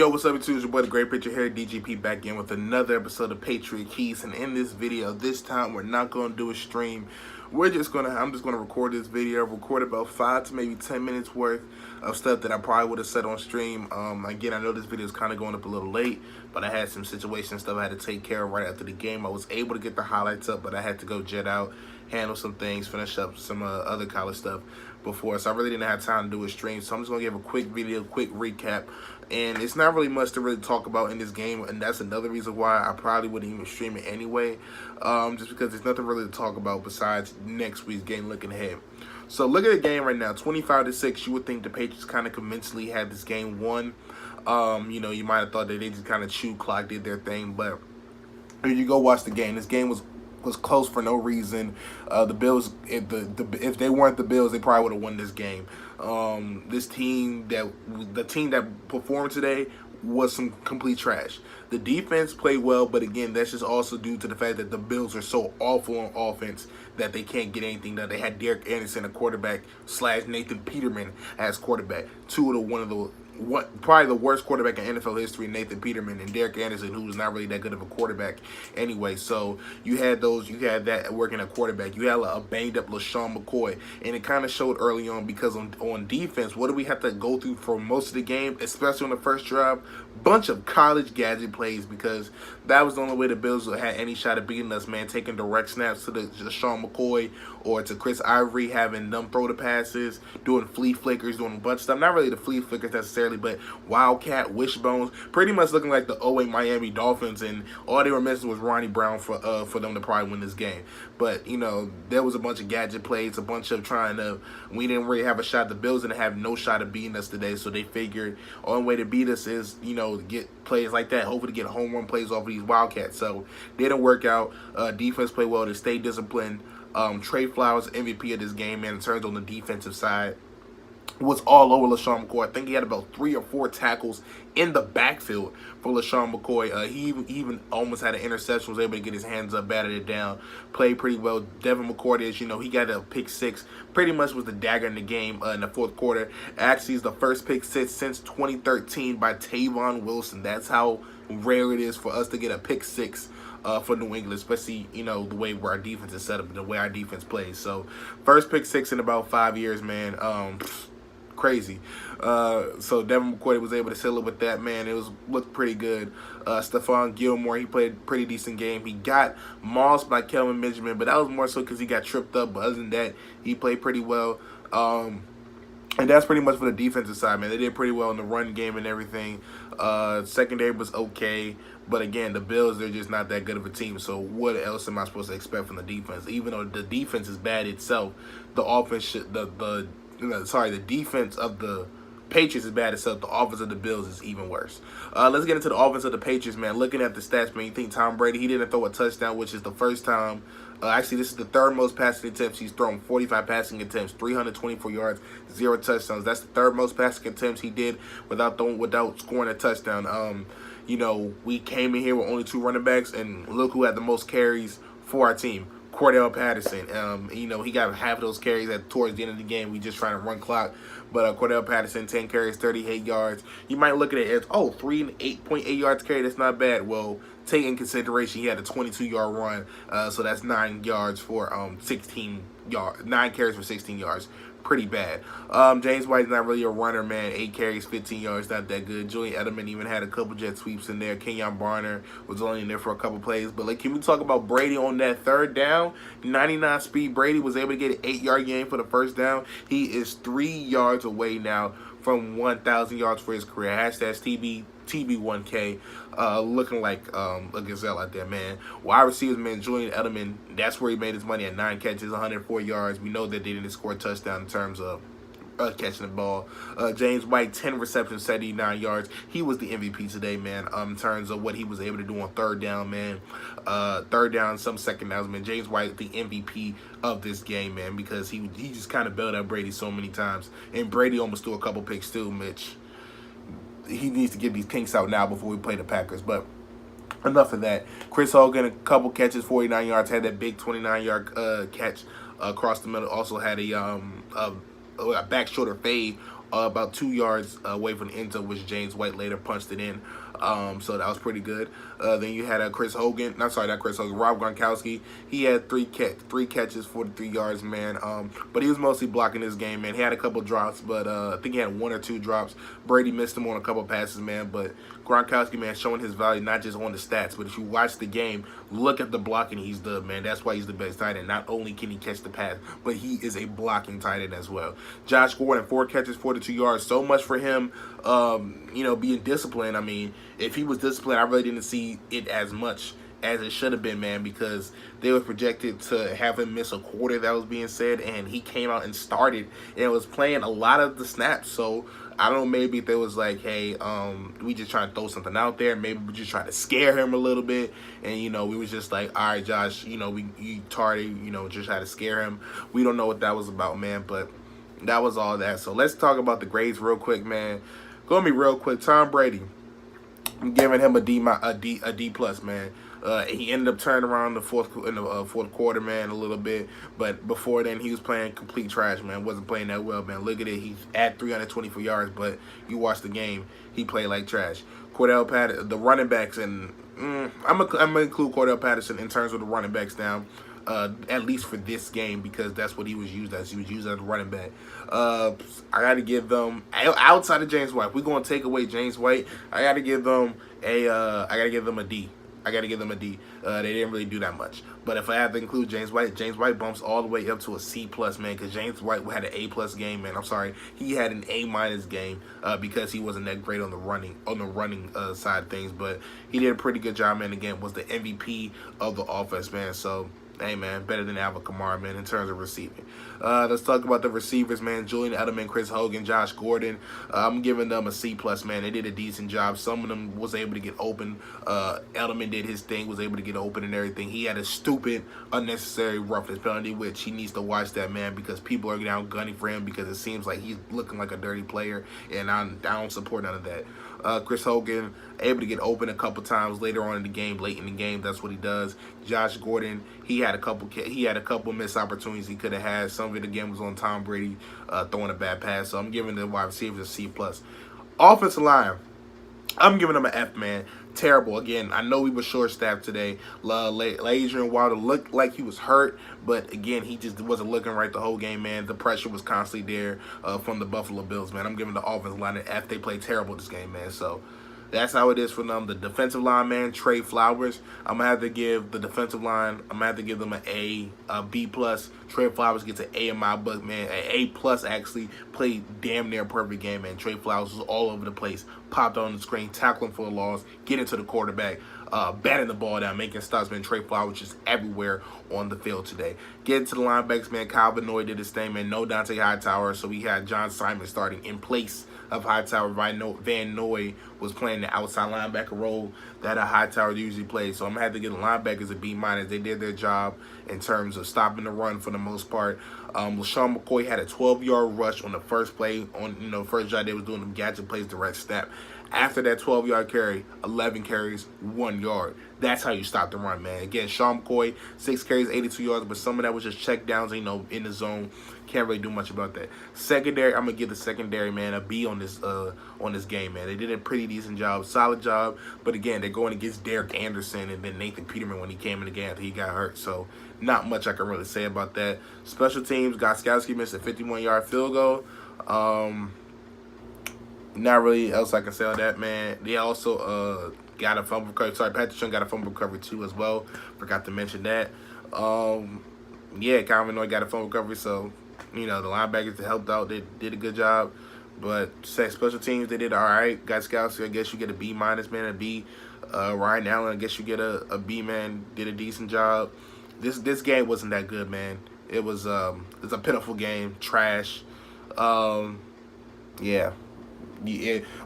Yo, what's up, YouTube? It's your boy, the Great Picture here, DGP, back in with another episode of Patriot Keys. And in this video, this time we're not gonna do a stream. I'm just gonna record this video, record about 5 to maybe 10 minutes worth of stuff that I probably would have said on stream. Again, I know this video is kind of going up a little late, but I had some situation stuff I had to take care of right after the game. I was able to get the highlights up, but I had to go jet out, handle some things, finish up some other college stuff before, so I really didn't have time to do a stream. So I'm just gonna give a quick video, quick recap, and it's not really much to really talk about in this game, and that's another reason why I probably wouldn't even stream it anyway, just because there's nothing really to talk about besides next week's game looking ahead. So look at the game right now, 25-6. You would think the Patriots kind of convincingly had this game won. You know, you might have thought that they just kind of chewed clock, did their thing, but if you go watch the game, this game was close for no reason. The Bills, if they weren't the Bills, they probably would have won this game. The team that performed today was some complete trash. The defense played well, but again, that's just also due to the fact that the Bills are so awful on offense that they can't get anything done. They had Derek Anderson, a quarterback, / Nathan Peterman as quarterback. Probably the worst quarterback in NFL history, Nathan Peterman, and Derek Anderson, who was not really that good of a quarterback anyway. So you had that working at quarterback. You had a banged up LaShawn McCoy, and it kind of showed early on because on defense, what do we have to go through for most of the game, especially on the first drive? Bunch of college gadget plays, because that was the only way the Bills had any shot at beating us, man. Taking direct snaps to LaShawn McCoy or to Chris Ivory, having them throw the passes, doing flea flickers, doing a bunch of stuff. Not really the flea flickers necessarily, but wildcat, wishbones, pretty much looking like the 08 Miami Dolphins, and all they were missing was Ronnie Brown for them to probably win this game. But, you know, there was a bunch of gadget plays, a bunch of we didn't really have a shot. The Bills didn't have no shot of beating us today, so they figured the only way to beat us is, you know, get plays like that, hopefully to get home run plays off of these Wildcats. So didn't work out. Defense played well. They stayed disciplined. Trey Flowers, MVP of this game, man, in terms on the defensive side, was all over LaShawn McCoy. I think he had about 3 or 4 tackles in the backfield for LaShawn McCoy. He even almost had an interception, was able to get his hands up, batted it down, played pretty well. Devin McCourty, you know, he got a pick 6, pretty much was the dagger in the game in the fourth quarter. Actually, is the first pick 6 since 2013 by Tavon Wilson. That's how rare it is for us to get a pick 6 for New England, especially, you know, the way where our defense is set up and the way our defense plays. So first pick 6 in about 5 years, man. Crazy. So Devin McCourty was able to seal it with that, man. It looked pretty good. Stephon Gilmore, he played a pretty decent game. He got mossed by Kelvin Benjamin, but that was more so because he got tripped up. But other than that, he played pretty well. And that's pretty much for the defensive side, man. They did pretty well in the run game and everything. Secondary was okay. But again, the Bills, they're just not that good of a team. So what else am I supposed to expect from the defense? Even though the defense is bad itself, the offense the defense of the Patriots is bad itself. The offense of the Bills is even worse. Let's get into the offense of the Patriots, man. Looking at the stats, man, you think Tom Brady, he didn't throw a touchdown, which is the first time. Actually, this is the third most passing attempts he's thrown. 45 passing attempts, 324 yards, 0 touchdowns. That's the third most passing attempts he did without scoring a touchdown. You know, we came in here with only 2 running backs, and look who had the most carries for our team. Cordell Patterson. You know, he got half of those carries towards the end of the game. We just trying to run clock. But Cordell Patterson, 10 carries, 38 yards. You might look at it as, 3 and 8.8 yards carry. That's not bad. Well, take in consideration he had a 22-yard run. So that's 9 yards for 16 yards. 9 carries for 16 yards. Pretty bad. James White's not really a runner, man. 8 carries, 15 yards, not that good. Julian Edelman even had a couple jet sweeps in there. Kenyon Barner was only in there for a couple plays. But, can we talk about Brady on that third down? 99 speed. Brady was able to get an 8-yard gain for the first down. He is 3 yards away now from 1,000 yards for his career. Hashtag TB1K, looking like a gazelle out there, man. Wide receivers, man, Julian Edelman, that's where he made his money at 9 catches, 104 yards. We know that they didn't score a touchdown in terms of catching the ball. James White, 10 receptions, 79 yards. He was the MVP today, man, in terms of what he was able to do on third down, man. Third down, some second downs, man. James White, the MVP of this game, man, because he just kind of bailed out Brady so many times. And Brady almost threw a couple picks too, Mitch. He needs to get these kinks out now before we play the Packers. But enough of that. Chris Hogan, a couple catches, 49 yards, had that big 29-yard catch across the middle. Also had a back shoulder fade about 2 yards away from the end zone, which James White later punched it in. So that was pretty good. Then you had Chris Hogan. Not sorry, not Chris Hogan. Rob Gronkowski. He had three catches, 43 yards, man. But he was mostly blocking this game, man. He had a couple drops, but I think he had 1 or 2 drops. Brady missed him on a couple passes, man. But Gronkowski, man, showing his value not just on the stats, but if you watch the game, look at the blocking he's done, man. That's why he's the best tight end. Not only can he catch the pass, but he is a blocking tight end as well. Josh Gordon, 4 catches, 42 yards. So much for him, you know, being disciplined. I mean, if he was disciplined, I really didn't see it as much as it should have been, man, because they were projected to have him miss a quarter, that was being said, and he came out and started and was playing a lot of the snaps. So I don't know, maybe if it was like, hey, we just trying to throw something out there, maybe we just trying to scare him a little bit, and you know, we was just like, all right, Josh, you know, you tardy, you know, just try to scare him. We don't know what that was about, man, but that was all that. So let's talk about the grades real quick, man. Gonna be real quick. Tom Brady, I'm giving him a D plus, man. He ended up turning around in the fourth quarter, man, a little bit. But before then, he was playing complete trash, man. Wasn't playing that well, man. Look at it. He's at 324 yards, but you watch the game, he played like trash. Cordell Patterson, the running backs, and I'm gonna include Cordell Patterson in terms of the running backs now. At least for this game, because that's what he was used as. He was used as a running back. I got to give them, outside of James White, if we're going to take away James White, I got to give them a D. I got to give them a D. They didn't really do that much. But if I have to include James White bumps all the way up to a C+, man, because James White had an A+ game, man. I'm sorry, he had an A- game because he wasn't that great on the running side of things. But he did a pretty good job, man. Again, was the MVP of the offense, man. So, hey, man, better than Alvin Kamara, man, in terms of receiving. Let's talk about the receivers, man. Julian Edelman, Chris Hogan, Josh Gordon. I'm giving them a C+, man. They did a decent job. Some of them was able to get open. Edelman did his thing, was able to get open and everything. He had a stupid, unnecessary roughness penalty, which he needs to watch that, man, because people are now gunning for him because it seems like he's looking like a dirty player, and I don't support none of that. Chris Hogan, able to get open a couple times later on in the game, late in the game. That's what he does. Josh Gordon, he had a couple missed opportunities he could have had. Some of it again was on Tom Brady throwing a bad pass. So I'm giving the wide receivers a C+. Offensive line, I'm giving them an F, man. Terrible. Again, I know we were short-staffed today. Adrian Wilder looked like he was hurt, but again, he just wasn't looking right the whole game, man. The pressure was constantly there from the Buffalo Bills, man. I'm giving the offensive line an F. They played terrible this game, man. So that's how it is for them. The defensive line, man, Trey Flowers, I'm going to have to give the defensive line, I'm going to have to give them an A, a B+. Trey Flowers gets an A in my book, man. An A+, actually. Played damn near a perfect game, man. Trey Flowers was all over the place. Popped on the screen, tackling for a loss, getting to the quarterback, batting the ball down, making stops, man. Trey Flowers just everywhere on the field today. Getting to the linebacks, man. Kyle Van Noy did his thing, man. No Dante Hightower, so we had John Simon starting in place of Hightower. Van Noy was playing the outside linebacker role that a Hightower usually plays. So I'm going to have to give the linebackers a B-. They did their job in terms of stopping the run for the most part. LaShawn McCoy had a 12-yard rush on the first play. On the first drive, they was doing them gadget plays, direct snap. After that 12-yard carry, 11 carries, 1 yard. That's how you stop the run, man. Again, Sean McCoy, 6 carries, 82 yards, but some of that was just check downs, you know, in the zone. Can't really do much about that. Secondary, I'm gonna give the secondary, man, a B on this game, man. They did a pretty decent job, solid job. But again, they're going against Derek Anderson and then Nathan Peterman when he came in the game after he got hurt. So not much I can really say about that. Special teams, Gostkowski missed a 51-yard field goal. Not really else I can say on that, man. They also got a fumble recovery. Sorry, Patriots got a fumble recovery too as well. Forgot to mention that. Yeah, Kyle Van Noy got a fumble recovery, so you know the linebackers that helped out, they did a good job. But special teams, they did all right. Gostkowski, I guess you get a B-, man, a B. Ryan Allen, I guess you get a B, man. Did a decent job. This game wasn't that good, man. It was it's a pitiful game, trash. Yeah.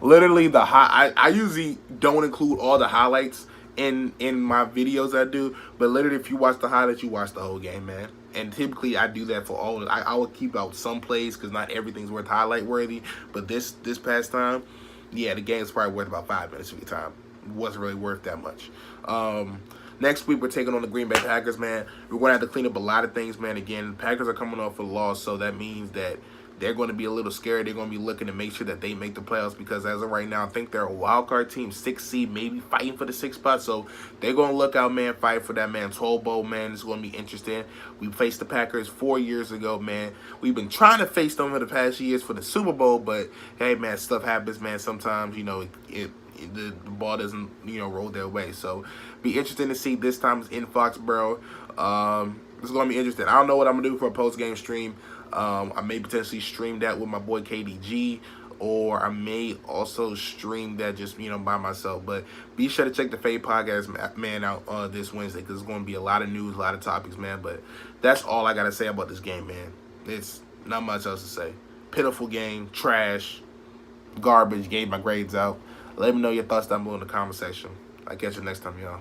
Literally I usually don't include all the highlights in my videos I do, but literally if you watch the highlights, you watch the whole game, man. And typically I do that for all of it. I will keep out some plays because not everything's worth highlight worthy, but this past time, yeah, the game's probably worth about 5 minutes of your time. It wasn't really worth that much. Next week, we're taking on the Green Bay Packers, man. We're going to have to clean up a lot of things, man. Again, the Packers are coming off a loss, so that means that they're going to be a little scared. They're going to be looking to make sure that they make the playoffs, because as of right now, I think they're a wild card team, 6th seed, maybe fighting for the 6th spot. So they're going to look out, man, fight for that, man. 12 Bowl, man. It's going to be interesting. We faced the Packers 4 years ago, man. We've been trying to face them for the past years for the Super Bowl, but hey, man, stuff happens, man. Sometimes, you know, the ball doesn't, you know, roll their way. So be interesting to see. This time it's in Foxborough. It's going to be interesting. I don't know what I'm going to do for a post-game stream. I may potentially stream that with my boy KDG, or I may also stream that just, you know, by myself. But be sure to check the Fade Podcast, man, out this Wednesday, because there's going to be a lot of news, a lot of topics, man. But that's all I got to say about this game, man. It's not much else to say. Pitiful game, trash, garbage. Gave my grades out. Let me know your thoughts down below in the comment section. I'll catch you next time, y'all.